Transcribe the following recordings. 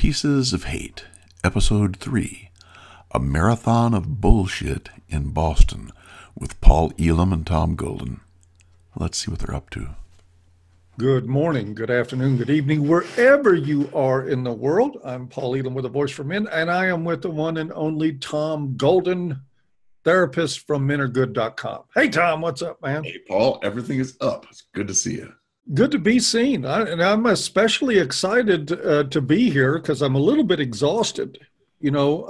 Pieces of Hate, Episode 3, A Marathon of Bullshit in Boston with Paul Elam and Tom Golden. Let's see what they're up to. Good morning, good afternoon, good evening, wherever you are in the world. I'm Paul Elam with A Voice for Men, and I am with the one and only Tom Golden, therapist from menaregood.com. Hey, Tom, what's up, man? Hey, Paul, everything is up. It's good to see you. Good to be seen. And I'm especially excited to be here because I'm a little bit exhausted. You know,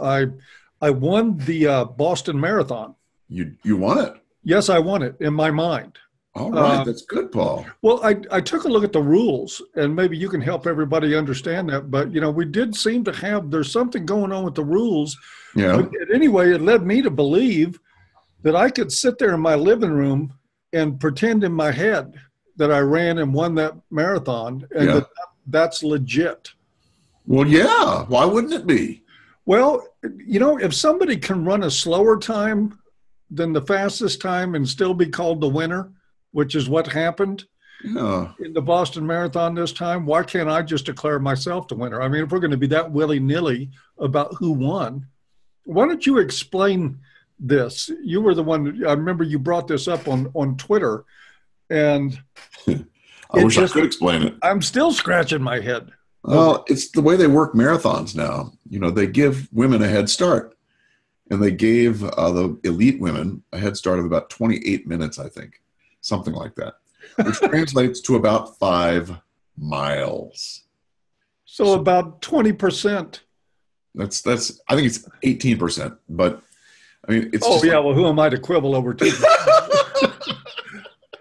I won the Boston Marathon. You won it? Yes, I won it in my mind. All right, that's good, Paul. Well, I took a look at the rules, and maybe you can help everybody understand that. But, you know, we did seem to have, there's something going on with the rules. Yeah. But anyway, it led me to believe that I could sit there in my living room and pretend in my head that I ran and won that marathon, and that's legit. Well, yeah. Why wouldn't it be? Well, you know, if somebody can run a slower time than the fastest time and still be called the winner, which is what happened in the Boston Marathon this time, why can't I just declare myself the winner? I mean, if we're going to be that willy-nilly about who won, why don't you explain this? You were the one, I remember you brought this up on Twitter, and I wish I could explain it. I'm still scratching my head. Well, it's the way they work marathons now. You know, they give women a head start, and they gave the elite women a head start of about 28 minutes, I think, something like that, which translates to about 5 miles. So about 20%. That's I think it's 18%, but I mean, it's well, who am I to quibble over 2%?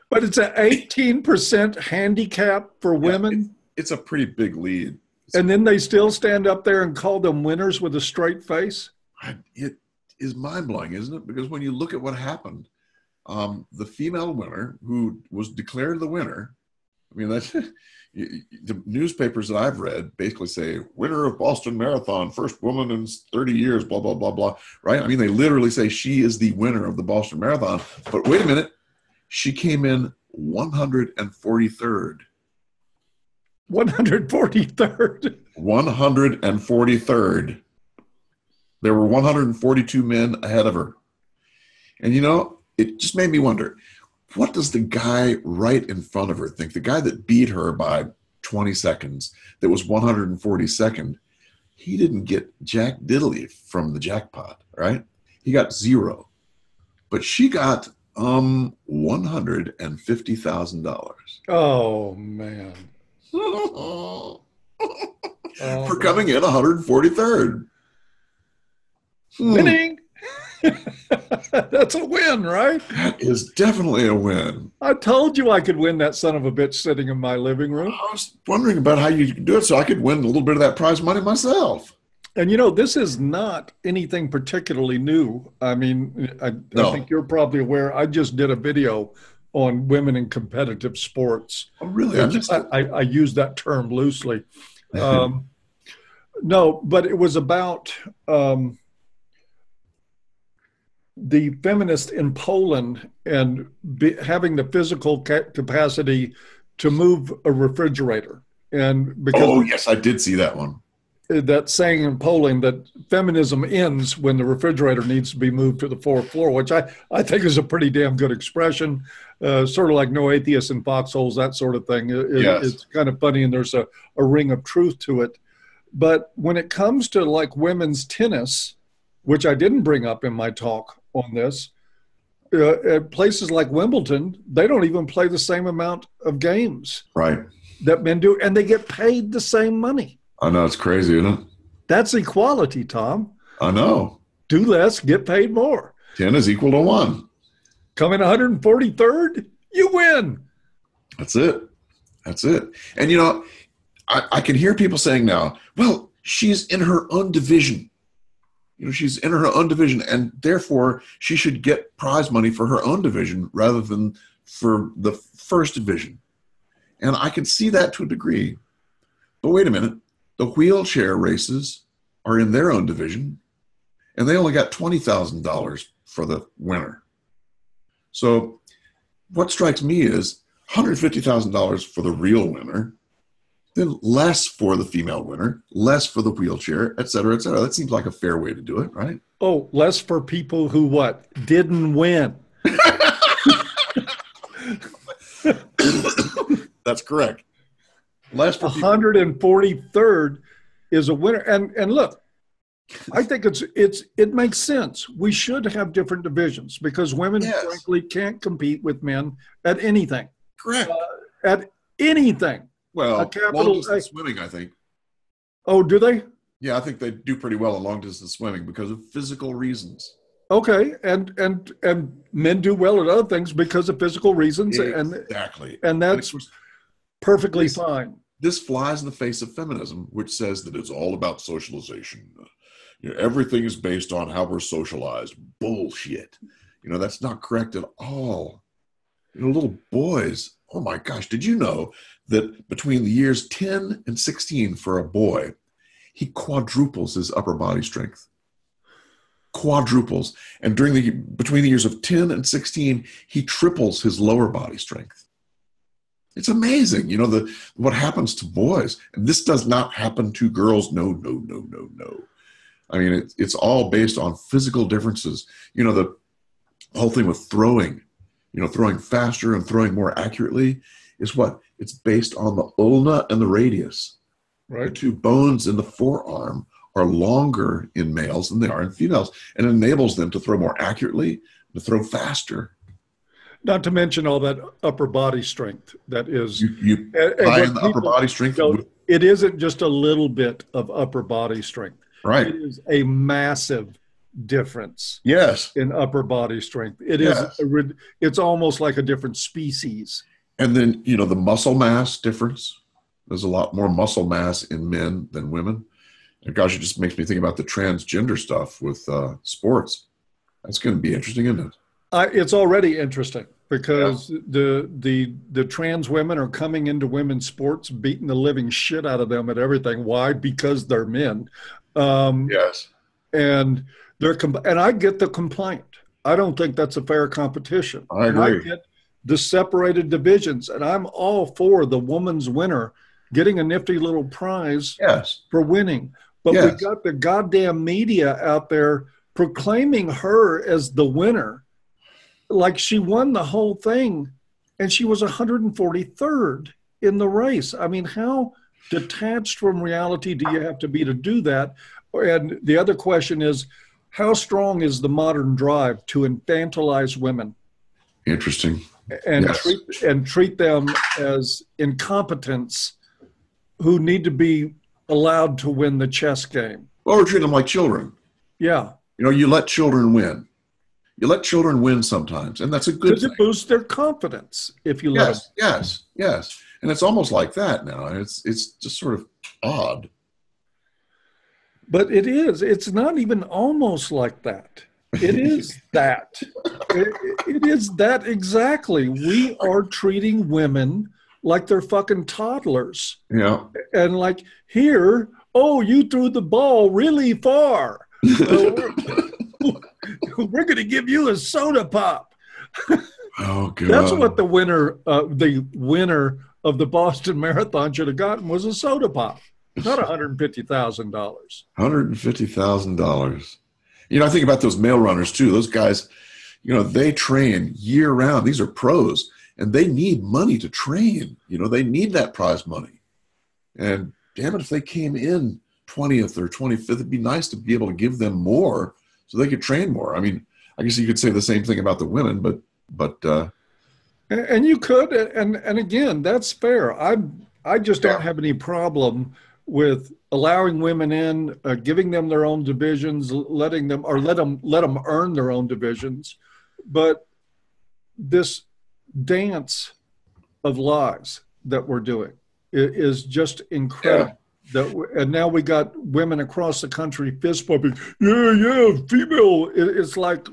But it's an 18% handicap for women. It's a pretty big lead. And then they still stand up there and call them winners with a straight face? It is mind-blowing, isn't it? Because when you look at what happened, the female winner who was declared the winner, I mean, that's the newspapers that I've read basically say, winner of Boston Marathon, first woman in 30 years, blah, blah, blah, blah, right? I mean, they literally say she is the winner of the Boston Marathon. But wait a minute, she came in 143rd. 143rd? 143rd. There were 142 men ahead of her. And you know, it just made me wonder, what does the guy right in front of her think? The guy that beat her by 20 seconds, that was 142nd, he didn't get jack diddly from the jackpot, right? He got 0. But she got $150,000. Oh, man. For coming in 143rd. Winning. That's a win, right? That is definitely a win. I told you I could win that son of a bitch sitting in my living room. I was wondering about how you could do it so I could win a little bit of that prize money myself. And, you know, this is not anything particularly new. I mean, I think you're probably aware. I just did a video on women in competitive sports. Oh, really? I use that term loosely. No, but it was about the feminists in Poland and having the physical capacity to move a refrigerator. And because yes, I did see that one. That saying in Poland that feminism ends when the refrigerator needs to be moved to the 4th floor, which I think is a pretty damn good expression, sort of like no atheists in foxholes, that sort of thing. It's kind of funny, and there's a ring of truth to it. But when it comes to like women's tennis, which I didn't bring up in my talk on this, at places like Wimbledon, they don't even play the same amount of games that men do, and they get paid the same money. I know, it's crazy, isn't it? That's equality, Tom. I know. Do less, get paid more. 10 is equal to 1. Come in 143rd, you win. That's it. And, you know, I can hear people saying now, well, she's in her own division. You know, she's in her own division, and therefore she should get prize money for her own division rather than for the first division. And I can see that to a degree. But wait a minute. The wheelchair races are in their own division, and they only got $20,000 for the winner. So what strikes me is $150,000 for the real winner then less for the female winner, less for the wheelchair, et cetera, et cetera. That seems like a fair way to do it, right? Oh, less for people who what? Didn't win. That's correct. Less for 143rd is a winner. And look, I think it makes sense. We should have different divisions because women, frankly, can't compete with men at anything. Correct. At anything. Well, long distance swimming, I think. Oh, do they? Yeah, I think they do pretty well in long distance swimming because of physical reasons. Okay, and men do well at other things because of physical reasons. Exactly. And that's perfectly fine. This flies in the face of feminism, which says that it's all about socialization. Everything is based on how we're socialized. Bullshit. That's not correct at all. Little boys, oh my gosh, did you know that between the years 10 and 16 for a boy, he quadruples his upper body strength? Quadruples. And between the years of 10 and 16, he triples his lower body strength. It's amazing, what happens to boys. And this does not happen to girls. No, no, no, no, no. I mean, it's all based on physical differences. The whole thing with throwing, throwing faster and throwing more accurately is what? It's based on the ulna and the radius. Right. The two bones in the forearm are longer in males than they are in females, and enables them to throw more accurately, to throw faster. Not to mention all that upper body strength that is. You tie in the upper body strength. It isn't just a little bit of upper body strength. Right. It is a massive difference. Yes. In upper body strength. It's almost like a different species. And then, the muscle mass difference. There's a lot more muscle mass in men than women. And gosh, it just makes me think about the transgender stuff with sports. That's going to be interesting, isn't it? It's already interesting because the trans women are coming into women's sports, beating the living shit out of them at everything. Why? Because they're men. Yes. And I get the complaint. I don't think that's a fair competition. I agree. And I get the separated divisions, and I'm all for the woman's winner getting a nifty little prize for winning. But we got the goddamn media out there proclaiming her as the winner, like she won the whole thing, and she was 143rd in the race. I mean, how detached from reality do you have to be to do that? And the other question is, how strong is the modern drive to infantilize women? Interesting. And treat them as incompetents who need to be allowed to win the chess game. Or treat them like children. Yeah. You let children win. You let children win sometimes, and that's a good thing. Because it boosts their confidence if you let them. Yes. And it's almost like that now. It's just sort of odd. But it is. It's not even almost like that. It is that. It is that exactly. We are treating women like they're fucking toddlers. Yeah. And like, here, you threw the ball really far. We're going to give you a soda pop. Oh, God. That's what the winner of the Boston Marathon should have gotten, was a soda pop, not $150,000. $150,000. I think about those male runners too. Those guys, they train year round. These are pros, and they need money to train. They need that prize money. And damn it, if they came in 20th or 25th, it'd be nice to be able to give them more so they could train more. I mean, I guess you could say the same thing about the women, but and you could, and again, that's fair. I just don't have any problem with allowing women in, giving them their own divisions, let them earn their own divisions. But this dance of lies that we're doing is just incredible. And now we got women across the country fist pumping. Yeah, female. It's like,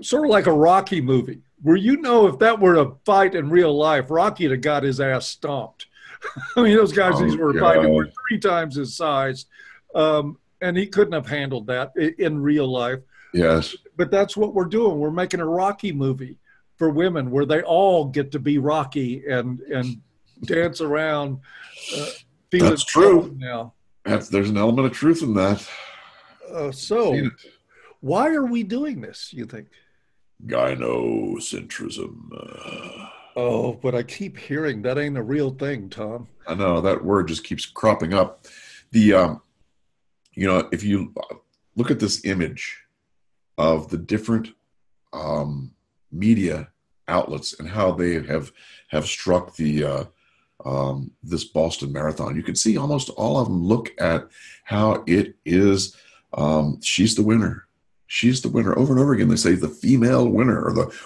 sort of like a Rocky movie where, if that were a fight in real life, Rocky would have got his ass stomped. I mean, those guys these were fighting were 3 times his size, and he couldn't have handled that in real life. Yes. But that's what we're doing. We're making a Rocky movie for women where they all get to be Rocky and dance around. Feeling That's true. now. There's an element of truth in that. So, why are we doing this, you think? Gynocentrism. Oh, but I keep hearing that ain't a real thing, Tom. I know that word just keeps cropping up. The if you look at this image of the different media outlets and how they have struck the this Boston Marathon, you can see almost all of them look at how it is. She's the winner. She's the winner. Over and over again, they say the female winner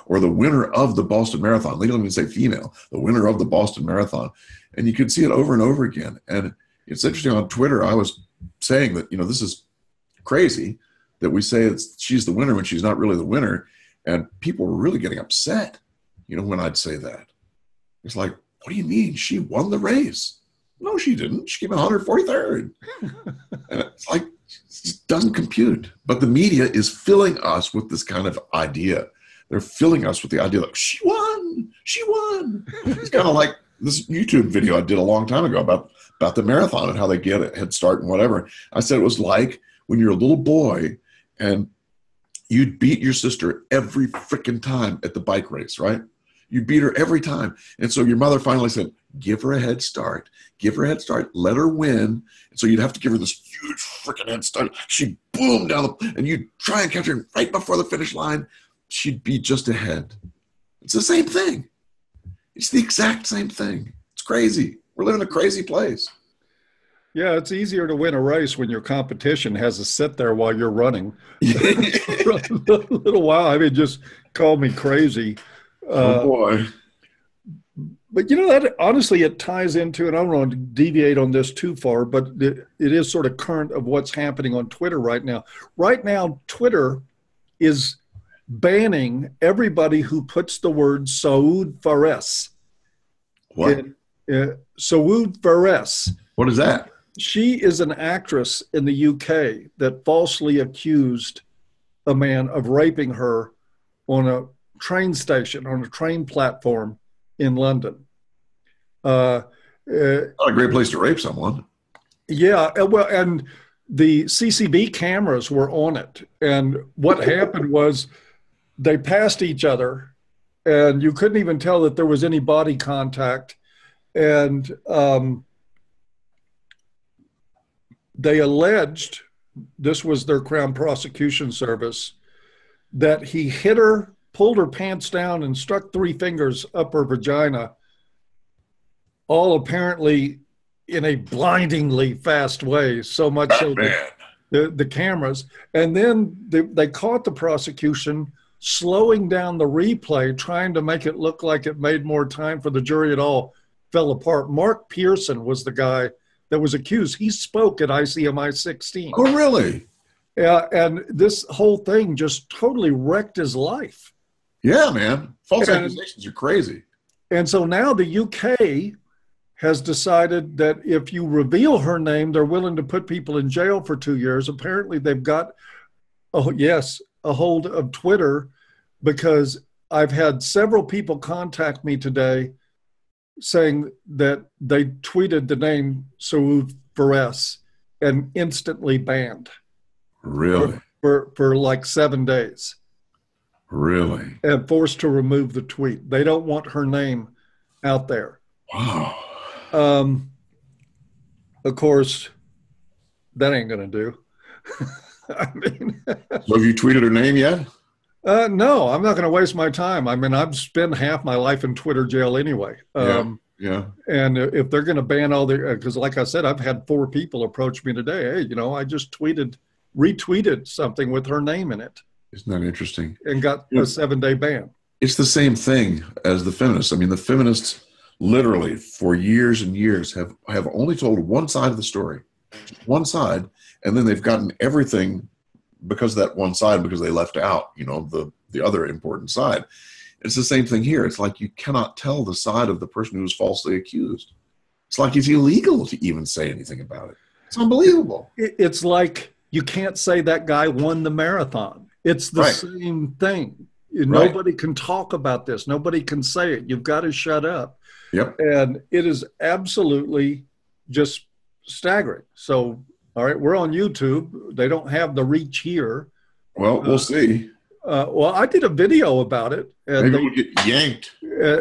or the winner of the Boston Marathon. They don't even say female, the winner of the Boston Marathon. And you can see it over and over again. And it's interesting on Twitter, I was saying that, this is crazy that we say she's the winner when she's not really the winner. And people were really getting upset, when I'd say that. It's like, what do you mean? She won the race. No, she didn't. She came in 143rd. And it's like, it doesn't compute. But the media is filling us with this kind of idea. They're filling us with the idea that she won. She won. It's kind of like this YouTube video I did a long time ago about the marathon and how they get a head start and whatever. I said it was like when you're a little boy and you'd beat your sister every freaking time at the bike race, right? You beat her every time. And so your mother finally said, give her a head start. Give her a head start. Let her win. And so you'd have to give her this huge freaking head start. She'd boom down, and you'd try and catch her right before the finish line. She'd be just ahead. It's the same thing. It's the exact same thing. It's crazy. We're living in a crazy place. Yeah, it's easier to win a race when your competition has to sit there while you're running. For a little while. I mean, just call me crazy. Oh, boy. But, that honestly, it ties into, and I don't want to deviate on this too far, but it is sort of current of what's happening on Twitter right now. Right now, Twitter is banning everybody who puts the word Saud Fares. What? Saud Fares. What is that? She is an actress in the UK that falsely accused a man of raping her on a train station, on a train platform in London. Not a great place to rape someone. Yeah, well, and the CCB cameras were on it. And what happened was they passed each other, and you couldn't even tell that there was any body contact. And they alleged, this was their Crown Prosecution Service, that he hit her, pulled her pants down, and stuck 3 fingers up her vagina, all apparently in a blindingly fast way, so much so that the cameras. And then they caught the prosecution slowing down the replay, trying to make it look like it made more time for the jury. It all fell apart. Mark Pearson was the guy that was accused. He spoke at ICMI 16. Oh, really? Yeah, and this whole thing just totally wrecked his life. Yeah, man. False accusations are crazy. And so now the UK has decided that if you reveal her name, they're willing to put people in jail for 2 years. Apparently they've got, a hold of Twitter, because I've had several people contact me today saying that they tweeted the name Saud Fares and instantly banned. Really? For like 7 days. Really? And forced to remove the tweet. They don't want her name out there. Wow. Of course, that ain't going to do. I mean, so have you tweeted her name yet? No, I'm not going to waste my time. I mean, I've spent half my life in Twitter jail anyway. Yeah. And if they're going to ban all the, because like I said, I've had 4 people approach me today. Hey, I just retweeted something with her name in it. Isn't that interesting? And got a 7-day ban. It's the same thing as the feminists. I mean, the feminists literally for years and years have only told one side of the story, one side, and then they've gotten everything because of that one side, because they left out, the other important side. It's the same thing here. It's like you cannot tell the side of the person who was falsely accused. It's like it's illegal to even say anything about it. It's unbelievable. It's like you can't say that guy won the marathon. It's the same thing. Right. Nobody can talk about this. Nobody can say it. You've got to shut up. Yep. And it is absolutely just staggering. So, all right, we're on YouTube. They don't have the reach here. Well, we'll see. Well, I did a video about it, and Maybe we'll get yanked.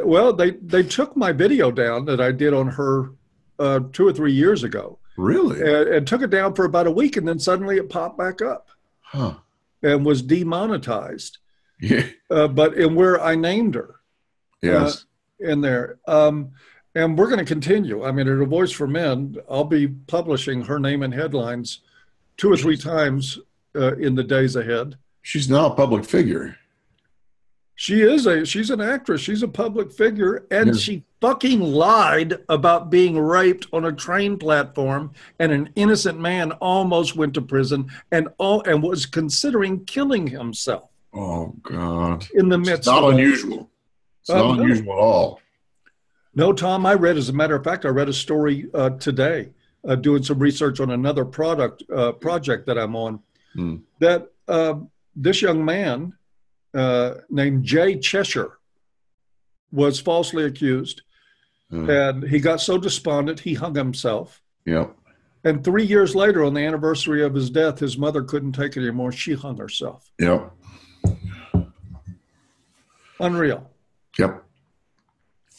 well, they took my video down that I did on her 2 or 3 years ago. Really? And took it down for about a week, and then suddenly it popped back up Huh. and was demonetized. Yeah. But in where I named her. Yes. In there. And we're going to continue. I mean, at A Voice for Men, I'll be publishing her name in headlines 2 or 3 times in the days ahead. She's now a public figure. She's an actress. She's a public figure, and she fucking lied about being raped on a train platform, and an innocent man almost went to prison and was considering killing himself. Oh God! In the midst, it's not unusual. It's not unusual at all. No, Tom. As a matter of fact, I read a story today, doing some research on another project that I'm on. That this young man named Jay Cheshire was falsely accused, and he got so despondent he hung himself. Yep. And 3 years later, on the anniversary of his death, his mother couldn't take it anymore. She hung herself. Yep. Unreal. Yep.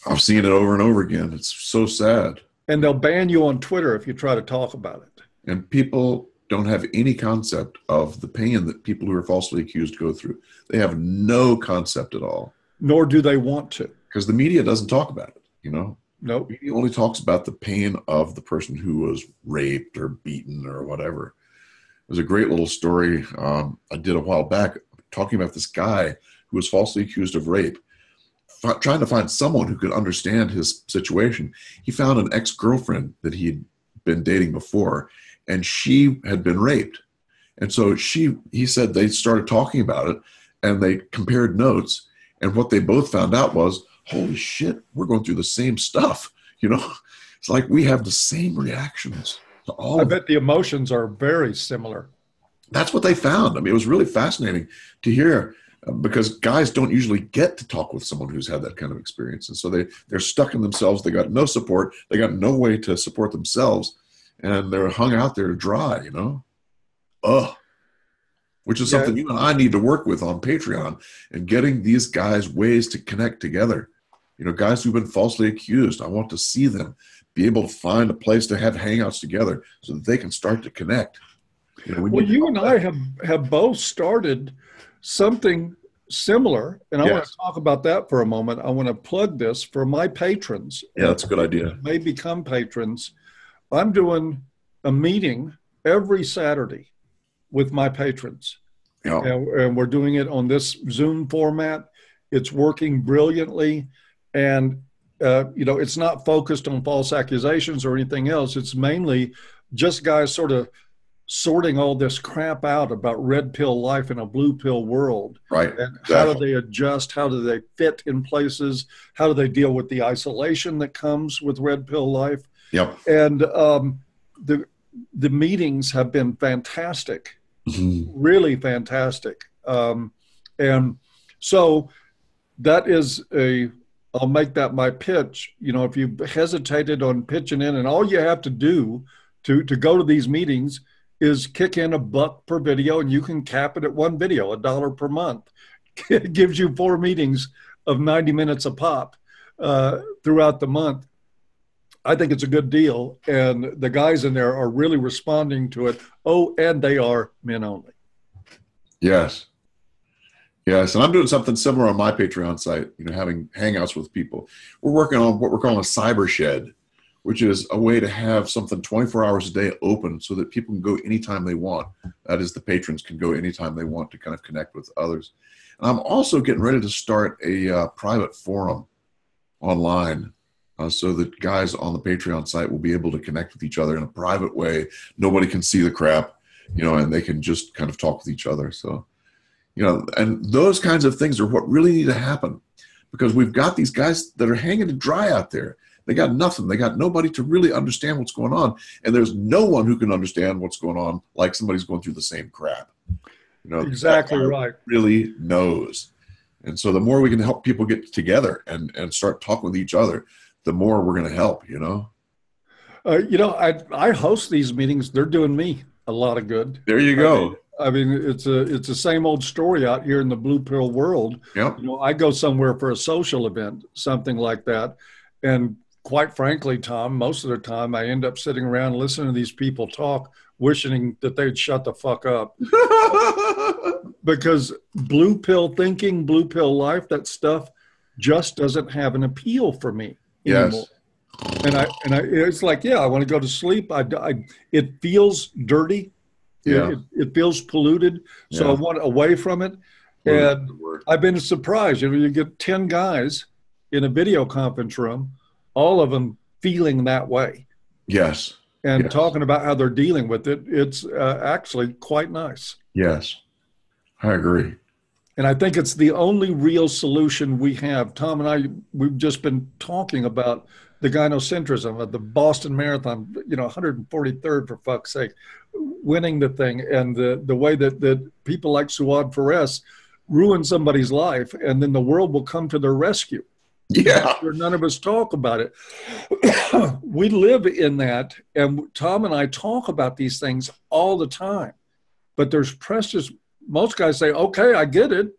I've seen it over and over again. It's so sad. And they'll ban you on Twitter if you try to talk about it. And people don't have any concept of the pain that people who are falsely accused go through. They have no concept at all. Nor do they want to. Because the media doesn't talk about it, you know? Nope. The media only talks about the pain of the person who was raped or beaten or whatever. There's a great little story I did a while back talking about this guy who was falsely accused of rape, trying to find someone who could understand his situation. He found an ex-girlfriend that he'd been dating before, and she had been raped. And so he said they started talking about it, and they compared notes, and what they both found out was, holy shit, we're going through the same stuff. You know, it's like we have the same reactions to all. I bet the emotions are very similar. That's what they found. I mean, it was really fascinating to hear, because guys don't usually get to talk with someone who's had that kind of experience. And so they're stuck in themselves. They got no support. They got no way to support themselves. And they're hung out there to dry, you know? Which is something you and I need to work with on Patreon, and getting these guys ways to connect together. You know, guys who've been falsely accused, I want to see them be able to find a place to have hangouts together so that they can start to connect. You know, well, you and I have both started something similar, and I want to talk about that for a moment. I want to plug this for my patrons. Yeah, that's a good idea. May become patrons. I'm doing a meeting every Saturday with my patrons. Yeah. And we're doing it on this Zoom format. It's working brilliantly. And, it's not focused on false accusations or anything else. It's mainly just guys sort of sorting all this crap out about red pill life in a blue pill world. Right. And how do they adjust? How do they fit in places? How do they deal with the isolation that comes with red pill life? Yep. And the meetings have been fantastic, really fantastic. And so that is I'll make that my pitch. You know, if you hesitated on pitching in, and all you have to do to go to these meetings is kick in $1 per video, and you can cap it at one video, $1 per month. It gives you 4 meetings of 90 minutes a pop throughout the month. I think it's a good deal, and the guys in there are really responding to it. Oh, and they are men only. Yes. Yes, and I'm doing something similar on my Patreon site, you know, having hangouts with people. We're working on what we're calling a Cybershed, which is a way to have something 24 hours a day open so that people can go anytime they want. That is, the patrons can go anytime they want to kind of connect with others. And I'm also getting ready to start a private forum online so that guys on the Patreon site will be able to connect with each other in a private way. Nobody can see the crap, you know, and they can just kind of talk with each other. So, you know, and those kinds of things are what really need to happen, because we've got these guys that are hanging to dry out there. They got nothing. They got nobody to really understand what's going on. And there's no one who can understand what's going on like somebody's going through the same crap. You know, exactly right. Really knows. And so the more we can help people get together and start talking with each other, the more we're going to help, you know? I host these meetings. They're doing me a lot of good. There you go. I mean, it's the same old story out here in the blue pill world. Yep. I go somewhere for a social event, something like that. And quite frankly, Tom, most of the time I end up sitting around listening to these people talk, wishing that they'd shut the fuck up. Because blue pill thinking, blue pill life, that stuff just doesn't have an appeal for me anymore. Yes. And it's like, yeah, I want to go to sleep. It feels dirty. Yeah. It feels polluted. So I want away from it. And I've been surprised. You get 10 guys in a video conference room, all of them feeling that way. Yes. And talking about how they're dealing with it. It's actually quite nice. Yes. I agree. And I think it's the only real solution we have. Tom and I, we've just been talking about the gynocentrism of the Boston Marathon, 143rd, for fuck's sake, winning the thing, and the way that people like Suad Perez ruin somebody's life, and then the world will come to their rescue. Yeah. None of us talk about it. We live in that, and Tom and I talk about these things all the time. But there's precious. Most guys say, "Okay, I get it.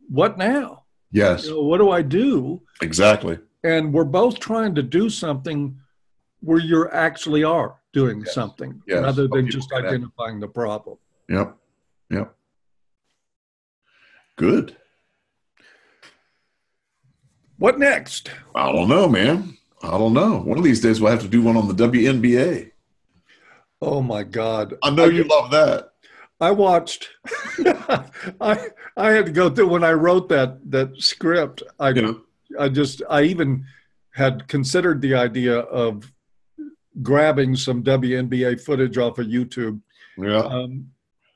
What now? Yes. What do I do?" Exactly. And we're both trying to do something where you actually are doing something rather than just identifying the problem. Yep. Yep. Good. What next? I don't know, man. I don't know. One of these days we'll have to do one on the WNBA. Oh my God. I know you love that. I watched, I had to go through when I wrote that script. I even had considered the idea of grabbing some WNBA footage off of YouTube and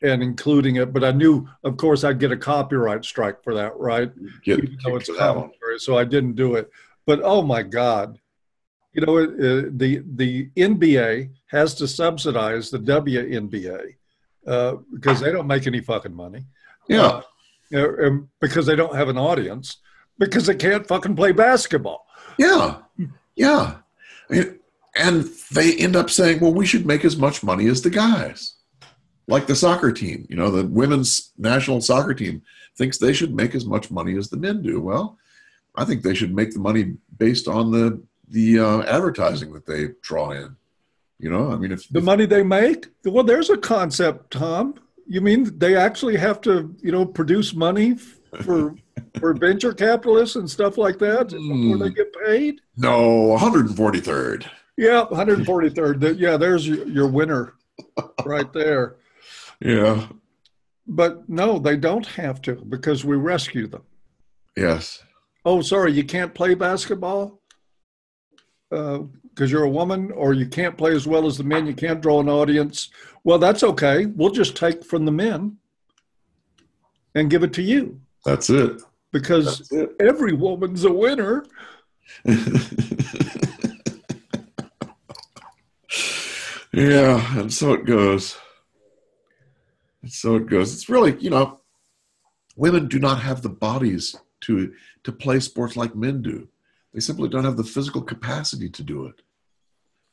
including it. But I knew, of course, I'd get a copyright strike for that, right? Even though it's commentary, so I didn't do it. But oh my God, the NBA has to subsidize the WNBA because they don't make any fucking money. Yeah. Because they don't have an audience. Because they can't fucking play basketball. Yeah. Yeah. And they end up saying, well, we should make as much money as the guys. Like the soccer team, the women's national soccer team thinks they should make as much money as the men do. Well, I think they should make the money based on the advertising that they draw in. If the money they make, well, there's a concept, Tom. You mean they actually have to, produce money for venture capitalists and stuff like that before they get paid? No, 143rd. Yeah, 143rd. Yeah, there's your winner right there. Yeah. But no, they don't have to because we rescue them. Yes. Oh, sorry, you can't play basketball because you're a woman, or you can't play as well as the men. You can't draw an audience. Well, that's okay. We'll just take from the men and give it to you. That's it. Because every woman's a winner. Yeah, and so it goes. It's really, women do not have the bodies to play sports like men do. They simply don't have the physical capacity to do it.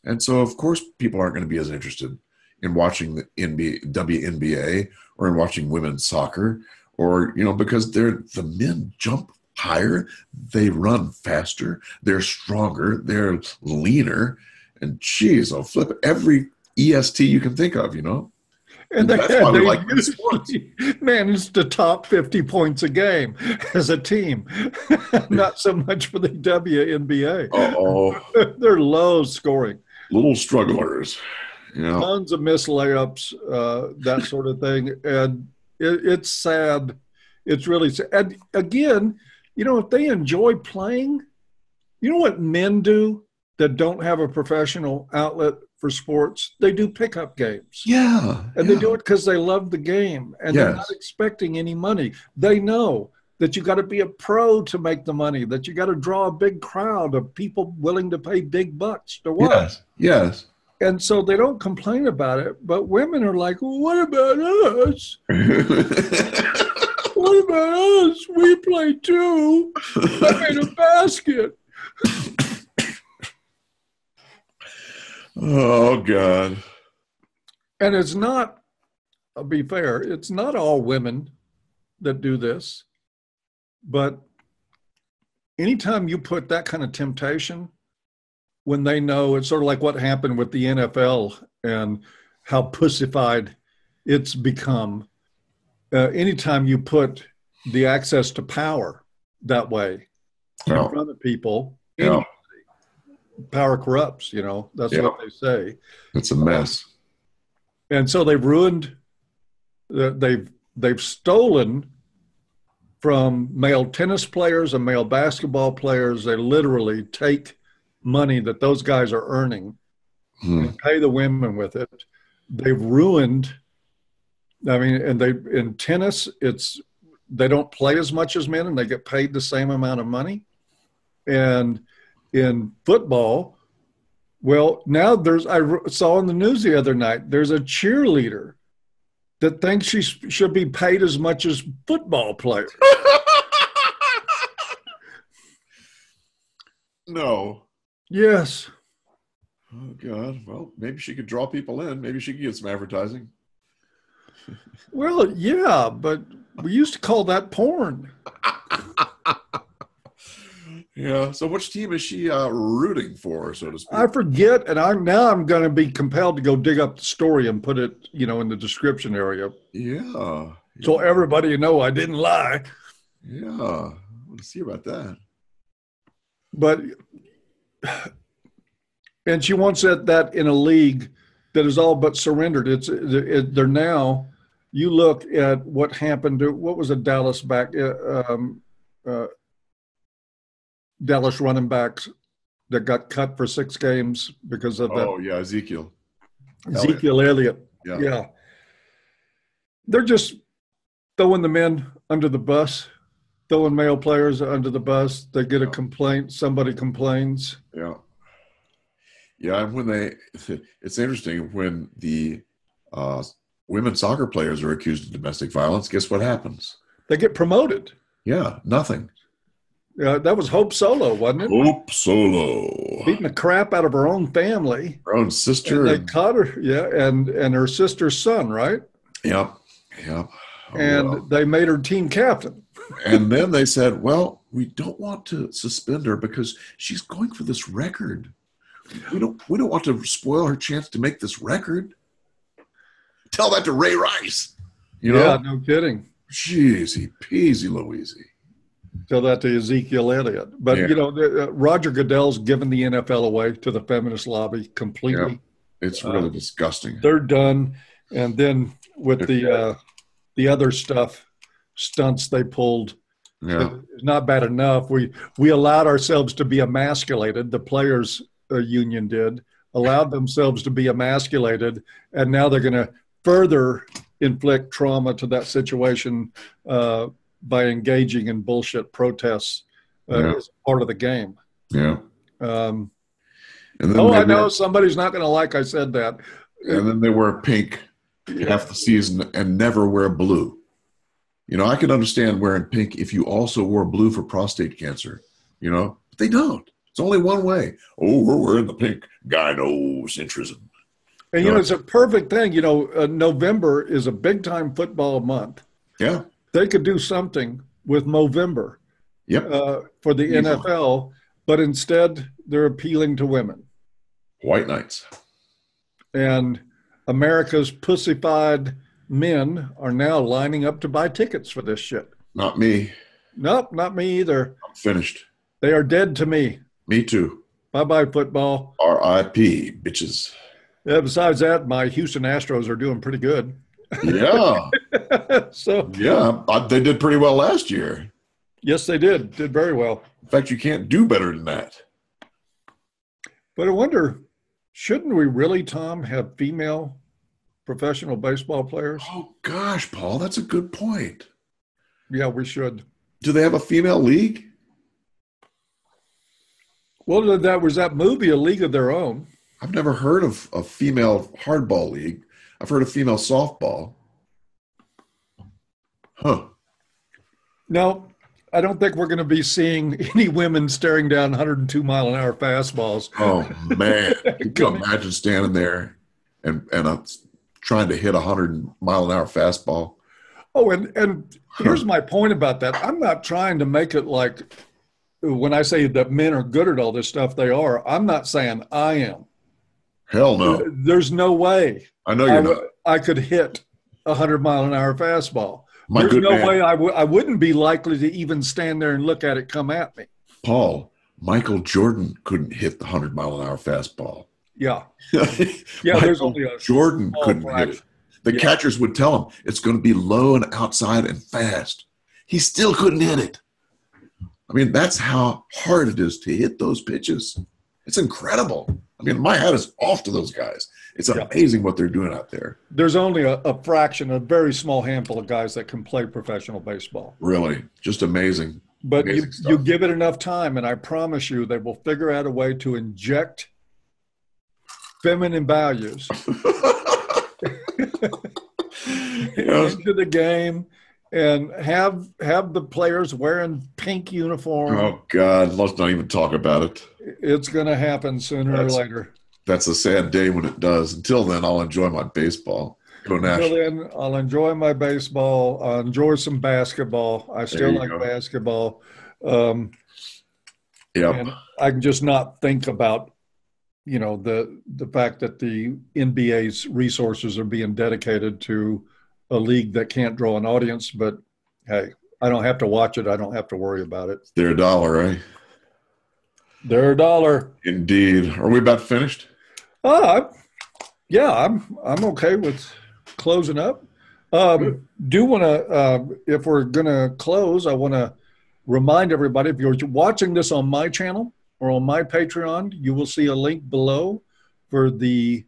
And so, of course, people aren't going to be as interested in watching the WNBA or in watching women's soccer, or, because the men jump higher, they run faster, they're stronger, they're leaner, and geez, I'll flip every EST you can think of, And that's why we like sports. Managed to top 50 points a game as a team. Not so much for the WNBA. Uh-oh. They're low scoring. Little strugglers. Tons of missed layups, that sort of thing. And it's sad. It's really sad. And again, if they enjoy playing, you know what men do that don't have a professional outlet for sports? They do pickup games. Yeah. And they do it because they love the game. And they're not expecting any money. They know that you got to be a pro to make the money, that you got to draw a big crowd of people willing to pay big bucks to watch. Yes. And so they don't complain about it. But women are like, well, what about us? What about us? We play too. I made a basket. Oh, God. And it's not, I'll be fair, it's not all women that do this. But anytime you put that kind of temptation, when they know, it's sort of like what happened with the NFL and how pussified it's become. Anytime you put the access to power that way in front of people, power corrupts, that's what they say. It's a mess. And so they've ruined, they've stolen from male tennis players and male basketball players. They literally take money that those guys are earning and pay the women with it. They've ruined, in tennis, they don't play as much as men and they get paid the same amount of money. And in football, well, now I saw in the news the other night, there's a cheerleader that thinks she should be paid as much as football players. No. Yes. Oh, God. Well, maybe she could draw people in. Maybe she could get some advertising. Well, yeah, but we used to call that porn. Yeah. So which team is she rooting for, so to speak? I forget, and I'm going to be compelled to go dig up the story and put it, in the description area. Yeah. So everybody know I didn't lie. Yeah. I want to see about that. But, and she wants that in a league that is all but surrendered. They're now, you look at what happened to, what was a Dallas Dallas running backs that got cut for 6 games because of that. Oh, yeah, Ezekiel Elliott. Yeah. They're just throwing the men under the bus, throwing male players under the bus. They get a complaint. Somebody complains. Yeah. Yeah, and it's interesting when the women soccer players are accused of domestic violence, guess what happens? They get promoted. Yeah, nothing. Yeah, that was Hope Solo, wasn't it? Hope Solo. Beating the crap out of her own family. Her own sister. And they caught her, and her sister's son, right? Yep. Oh, and they made her team captain. And then they said, well, we don't want to suspend her because she's going for this record. We don't want to spoil her chance to make this record. Tell that to Ray Rice. Yeah, no kidding. Jeezy peasy Louisey. Tell that to Ezekiel Elliott. But, Roger Goodell's given the NFL away to the feminist lobby completely. Yeah, it's really disgusting. They're done. And then with the other stunts they pulled, it's not bad enough. We allowed ourselves to be emasculated. The players union did, allowed themselves to be emasculated. And now they're going to further inflict trauma to that situation by engaging in bullshit protests as part of the game. Yeah. And then I know somebody's not going to like I said that. And then they wear pink half the season and never wear blue. I can understand wearing pink if you also wore blue for prostate cancer, but they don't. It's only one way. Oh, we're wearing the pink. Gynocentrism. And, it's a perfect thing. November is a big-time football month. Yeah. They could do something with Movember for the NFL, but instead they're appealing to women. White knights. And America's pussified men are now lining up to buy tickets for this shit. Not me. Nope, not me either. I'm finished. They are dead to me. Me too. Bye-bye, football. R.I.P., bitches. Yeah, besides that, my Houston Astros are doing pretty good. Yeah. Yeah, they did pretty well last year. Yes, they did. Did very well. In fact, you can't do better than that. But I wonder, shouldn't we really, Tom, have female professional baseball players? Oh, gosh, Paul, that's a good point. Yeah, we should. Do they have a female league? Well, that was that movie, A League of Their Own. I've never heard of a female hardball league. I've heard of female softball. Huh. No, I don't think we're going to be seeing any women staring down 102-mile-an-hour fastballs. Oh man, can you Coming. imagine standing there and trying to hit a 100-mile-an-hour fastball? Oh, and Huh. here's my point about that. I'm not trying to make it like when I say that men are good at all this stuff, they are. I'm not saying I am. Hell no. There's no way I know you're not. I could hit a 100-mile-an-hour fastball. My There's good no man, way I wouldn't be likely to even stand there and look at it come at me. Paul, Michael Jordan couldn't hit the 100-mile-an-hour fastball. Yeah. Yeah, there's Michael only a Jordan small couldn't hit it. fraction. The Yeah. catchers would tell him it's going to be low and outside and fast. He still couldn't hit it. I mean, that's how hard it is to hit those pitches. It's incredible. I mean, my hat is off to those guys. It's Yeah. amazing what they're doing out there. There's only a fraction, a very small handful of guys that can play professional baseball. Really, just amazing. But Amazing you stuff. give it enough time, and I promise you they will figure out a way to inject feminine values Yes. into the game and have the players wearing pink uniform. Oh God, let's not even talk about it. It's going to happen sooner or later. That's a sad day when it does. Until then, I'll enjoy my baseball. Go Until Nationals. then, I'll enjoy my baseball. I'll enjoy some basketball. I still you like go. basketball. And Yep. I can just not think about, the fact that the NBA's resources are being dedicated to a league that can't draw an audience. But hey, I don't have to watch it. I don't have to worry about it. They're a dollar, eh? They're a dollar. Indeed. Are we about finished? Yeah, I'm okay with closing up. Do want to, if we're going to close, I want to remind everybody, if you're watching this on my channel or on my Patreon, you will see a link below for the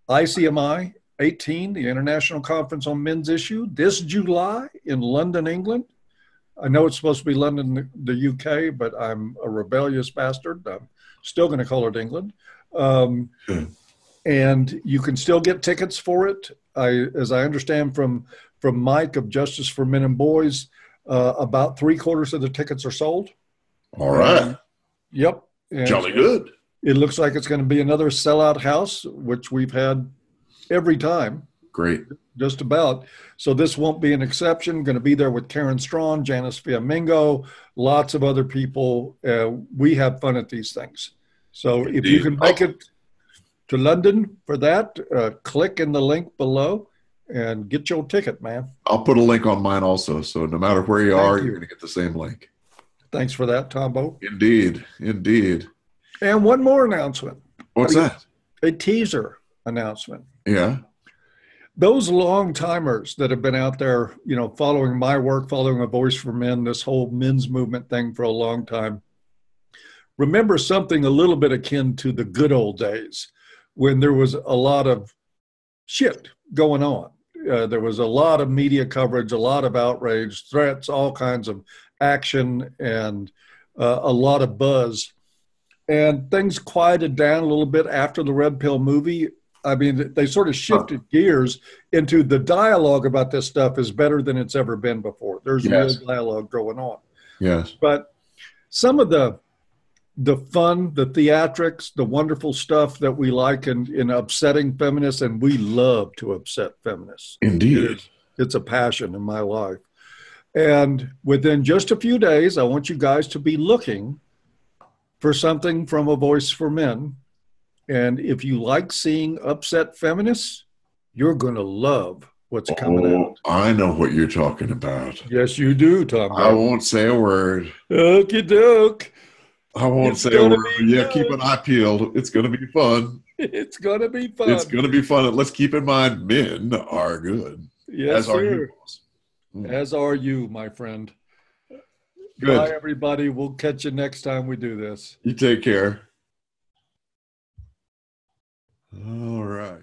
ICMI 18, the International Conference on Men's Issue, this July in London, England. I know it's supposed to be London, the UK, but I'm a rebellious bastard. I'm still going to call it England. And you can still get tickets for it. As I understand from Mike of Justice for Men and Boys, about 3/4 of the tickets are sold. All right. Yep. And Jolly good. it looks like it's going to be another sellout house, which we've had every time, Great. just about. So this won't be an exception. Going to be there with Karen Strawn, Janice Fiamingo, lots of other people. We have fun at these things. So if you can make it to London for that, click in the link below and get your ticket, man. I'll put a link on mine also. So no matter where you are, you. you're going to get the same link. Thanks for that, Tombo. Indeed. Indeed. And one more announcement. What's that? A teaser announcement. Yeah. Those long timers that have been out there, following my work, following A Voice for Men, this whole men's movement thing for a long time, remember something a little bit akin to the good old days when there was a lot of shit going on. There was a lot of media coverage, a lot of outrage, threats, all kinds of action, and a lot of buzz. And things quieted down a little bit after the Red Pill movie. I mean, they sort of shifted gears into the dialogue about this stuff is better than it's ever been before. There's real dialogue going on. Yes. But some of the fun, the theatrics, the wonderful stuff that we like in upsetting feminists, and we love to upset feminists. Indeed. It's a passion in my life. And within just a few days, I want you guys to be looking for something from A Voice for Men. And if you like seeing upset feminists, you're going to love what's coming out. I know what you're talking about. Yes, you do, Tom. I won't say a word. Okie doke. I won't say a word. Yeah, keep an eye peeled. It's going to be fun. It's going to be fun. It's going to be fun. And let's keep in mind, men are good. Yes, as are you. As are you, my friend. Good. Bye, everybody. We'll catch you next time we do this. You take care. All right.